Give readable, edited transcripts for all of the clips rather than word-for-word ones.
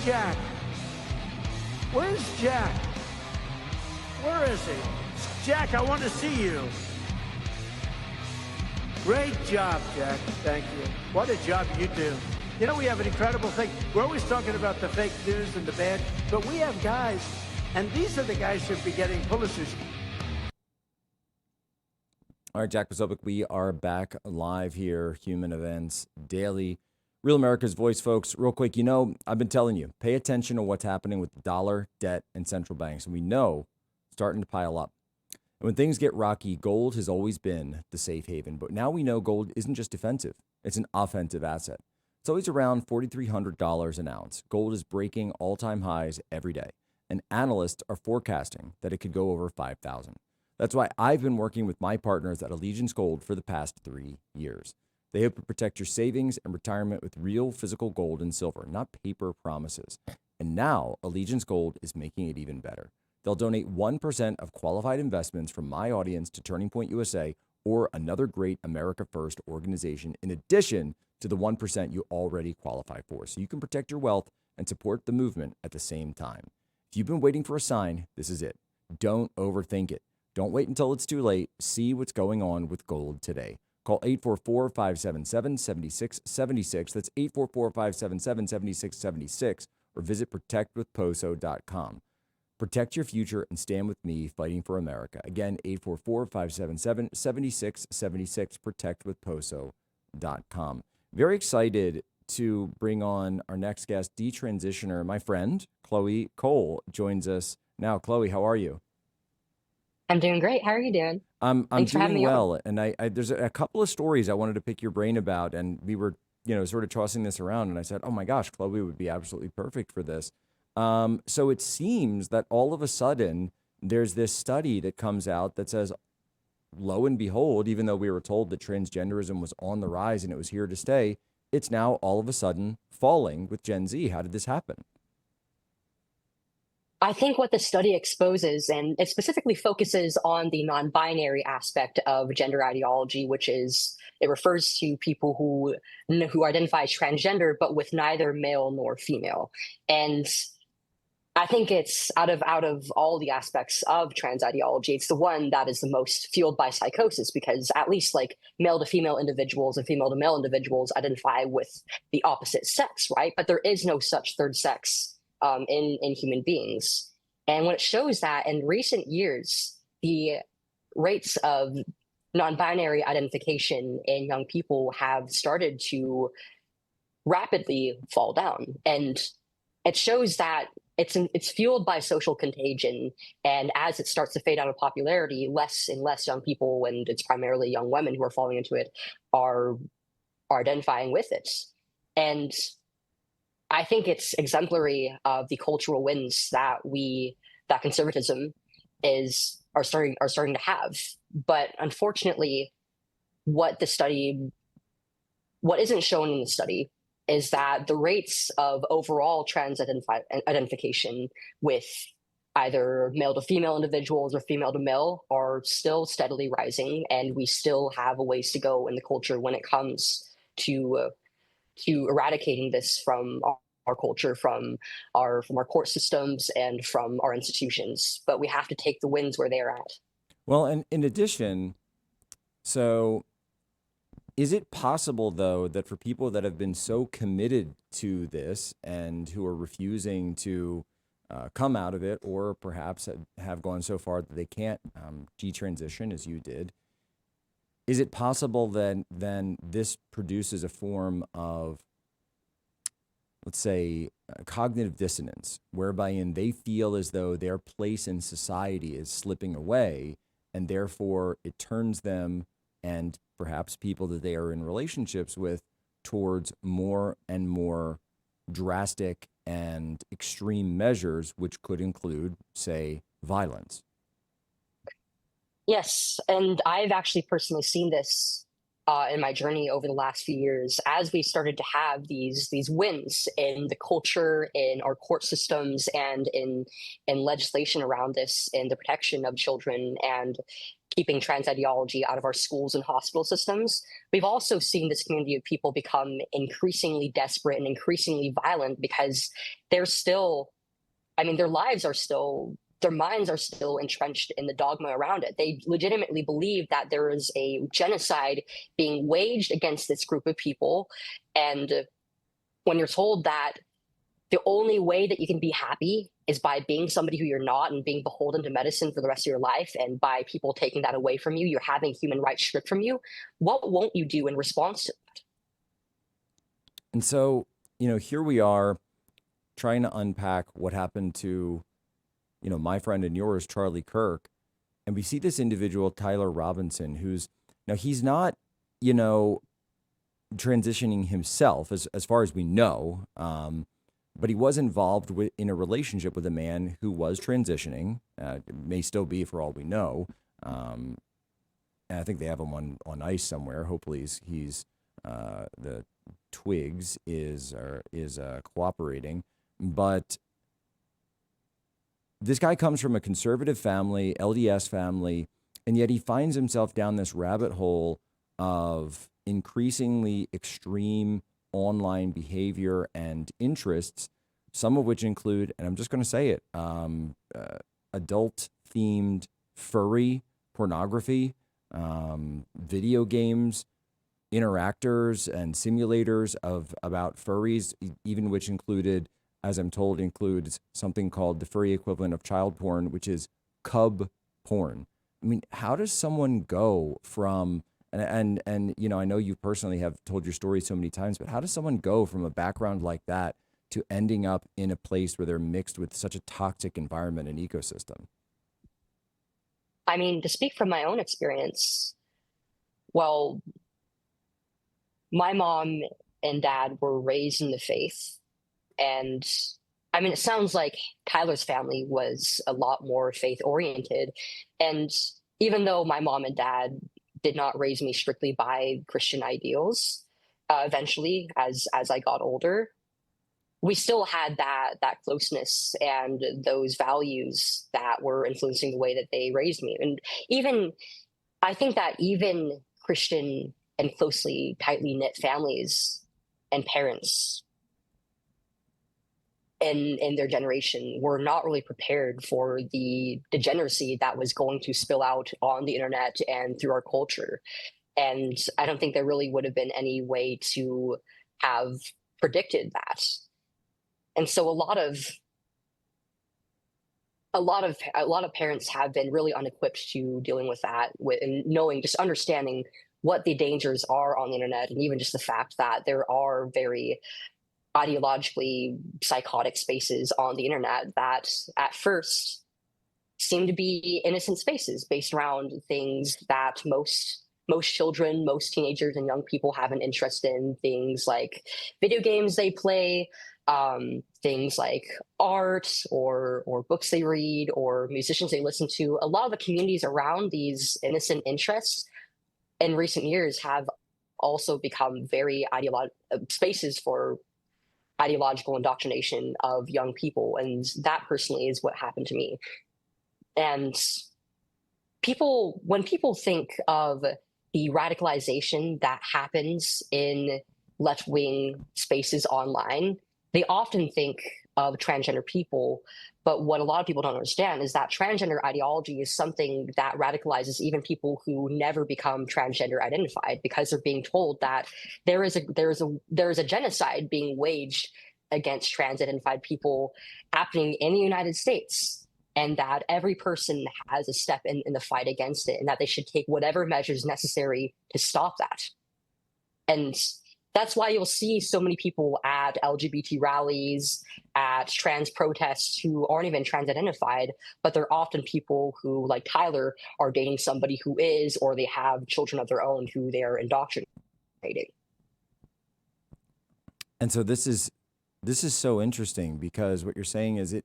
Jack? Where's Jack? Where is he? Jack, I want to see you. Great job, Jack. Thank you. What a job you do. You know, we have an incredible thing. We're always talking about the fake news and the bad, but we have guys, and these are the guys who should be getting Pulitzers. All right, Jack Posobiec, we are back live here, Human Events Daily. Real America's Voice, folks. Real quick, you know, I've been telling you, pay attention to what's happening with the dollar, debt, and central banks. And we know it's starting to pile up. And when things get rocky, gold has always been the safe haven. But now we know gold isn't just defensive. It's an offensive asset. It's always around $4,300 an ounce. Gold is breaking all-time highs every day. And analysts are forecasting that it could go over 5,000. That's why I've been working with my partners at Allegiance Gold for the past 3 years. They hope to protect your savings and retirement with real physical gold and silver, not paper promises. And now Allegiance Gold is making it even better. They'll donate 1% of qualified investments from my audience to Turning Point USA or another great America First organization, in addition to the 1% you already qualify for. So you can protect your wealth and support the movement at the same time. If you've been waiting for a sign, this is it. Don't overthink it. Don't wait until it's too late. See what's going on with gold today. Call 844-577-7676. That's 844-577-7676. Or visit protectwithposo.com. Protect your future and stand with me fighting for America. Again, 844-577-7676. Protectwithposo.com. Very excited to bring on our next guest, detransitioner. My friend, Chloe Cole, joins us now. Chloe, how are you? I'm doing great. How are you doing? I'm doing well, on. and I there's a couple of stories I wanted to pick your brain about, and we were, sort of tossing this around, and I said, oh my gosh, Chloe would be absolutely perfect for this. So it seems that all of a sudden there's this study that comes out that says, lo and behold, even though we were told that transgenderism was on the rise and it was here to stay, it's now all of a sudden falling with Gen Z. How did this happen? I think what the study exposes, and it specifically focuses on the non-binary aspect of gender ideology, which is it refers to people who identify as transgender, but with neither male nor female. And I think it's out of all the aspects of trans ideology, it's the one that is the most fueled by psychosis, because at least like male to female individuals and female to male individuals identify with the opposite sex, right? But there is no such third sex in human beings. And when it shows that in recent years, the rates of non-binary identification in young people have started to rapidly fall down. And it shows that it's fueled by social contagion. And as it starts to fade out of popularity, less and less young people, and it's primarily young women who are falling into it, are identifying with it. And I think it's exemplary of the cultural wins that conservatism are starting to have. But unfortunately, what isn't shown in the study is that the rates of overall trans identification with either male to female individuals or female to male are still steadily rising, and we still have a ways to go in the culture when it comes to eradicating this from our culture, from our court systems, and from our institutions. But we have to take the wins where they are at. Well, and in addition, so is it possible, though, that for people that have been so committed to this and who are refusing to come out of it, or perhaps have gone so far that they can't detransition as you did, is it possible that then this produces a form of, let's say, cognitive dissonance, whereby they feel as though their place in society is slipping away, and therefore it turns them and perhaps people that they are in relationships with towards more and more drastic and extreme measures, which could include, say, violence? Yes, and I've actually personally seen this in my journey over the last few years, as we started to have these wins in the culture, in our court systems, and in legislation around this, in the protection of children and keeping trans ideology out of our schools and hospital systems, we've also seen this community of people become increasingly desperate and increasingly violent because they're still, I mean, their lives are still, their minds are still entrenched in the dogma around it. They legitimately believe that there is a genocide being waged against this group of people. And when you're told that the only way that you can be happy is by being somebody who you're not and being beholden to medicine for the rest of your life, and by people taking that away from you, you're having human rights stripped from you, what won't you do in response to that? And so, here we are trying to unpack what happened to, my friend and yours, Charlie Kirk. And we see this individual, Tyler Robinson, now he's not, transitioning himself as far as we know. But he was involved in a relationship with a man who was transitioning, may still be for all we know. And I think they have him on ice somewhere. Hopefully he's the Twigs is cooperating. But this guy comes from a conservative family, LDS family, and yet he finds himself down this rabbit hole of increasingly extreme online behavior and interests, some of which include, and I'm just going to say it, adult-themed furry pornography, video games, interactors, and simulators about furries, even which included, as I'm told, includes something called the furry equivalent of child porn, which is cub porn. I mean, how does someone go from and I know you personally have told your story so many times, but how does someone go from a background like that to ending up in a place where they're mixed with such a toxic environment and ecosystem? I mean, to speak from my own experience, well, my mom and dad were raised in the faith. And I mean, it sounds like Tyler's family was a lot more faith oriented. And even though my mom and dad did not raise me strictly by Christian ideals, eventually, as I got older, we still had that closeness and those values that were influencing the way that they raised me. And even I think that even Christian and tightly knit families and parents in their generation were not really prepared for the degeneracy that was going to spill out on the internet and through our culture. And I don't think there really would have been any way to have predicted that. And so a lot of parents have been really unequipped to dealing with that, and knowing, just understanding what the dangers are on the internet, and even just the fact that there are very ideologically psychotic spaces on the internet that at first seem to be innocent spaces based around things that most children, most teenagers and young people have an interest in, things like video games they play, things like art or books they read or musicians they listen to. A lot of the communities around these innocent interests in recent years have also become very spaces for ideological indoctrination of young people. And that personally is what happened to me. And when people think of the radicalization that happens in left-wing spaces online, they often think of transgender people. But what a lot of people don't understand is that transgender ideology is something that radicalizes even people who never become transgender identified, because they're being told that there is a genocide being waged against trans identified people happening in the United States, and that every person has a step in the fight against it, and that they should take whatever measures necessary to stop that. And that's why you'll see so many people at LGBT rallies, at trans protests, who aren't even trans identified, but they're often people who, like Tyler, are dating somebody who is, or they have children of their own who they are indoctrinating. And so this is so interesting, because what you're saying is it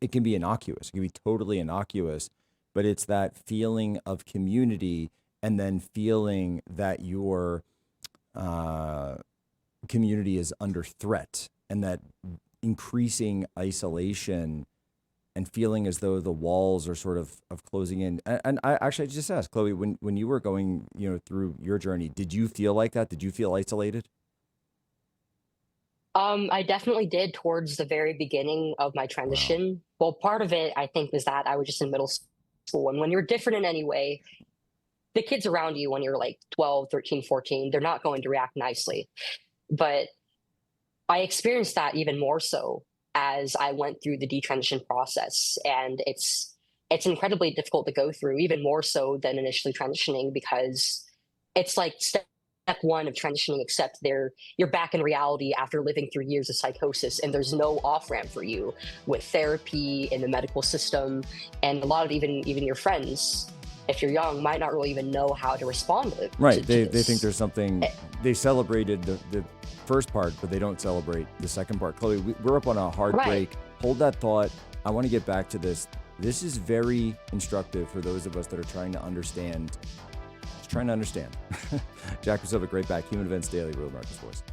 can be innocuous. It can be totally innocuous, but it's that feeling of community, and then feeling that your community is under threat, and that increasing isolation and feeling as though the walls are sort of closing in. And I just asked Chloe, when you were going, through your journey, did you feel like that? Did you feel isolated? I definitely did towards the very beginning of my Wow. transition. Well, part of it, I think, is that I was just in middle school. And when you're different in any way, the kids around you when you're like 12, 13, 14, they're not going to react nicely. But I experienced that even more so as I went through the detransition process. And it's incredibly difficult to go through, even more so than initially transitioning, because it's like step one of transitioning, except you're back in reality after living through years of psychosis, and there's no off ramp for you with therapy in the medical system, and a lot of even your friends, if you're young, might not really even know how to respond to Right. to They think there's something, Eh, they celebrated the first part, but they don't celebrate the second part. Chloe, we're up on a hard Right. break. Hold that thought. I want to get back to this. This is very instructive for those of us that are trying to understand. Just trying to understand. Jack Posobiec, right back. Human Events Daily, Real America's Voice.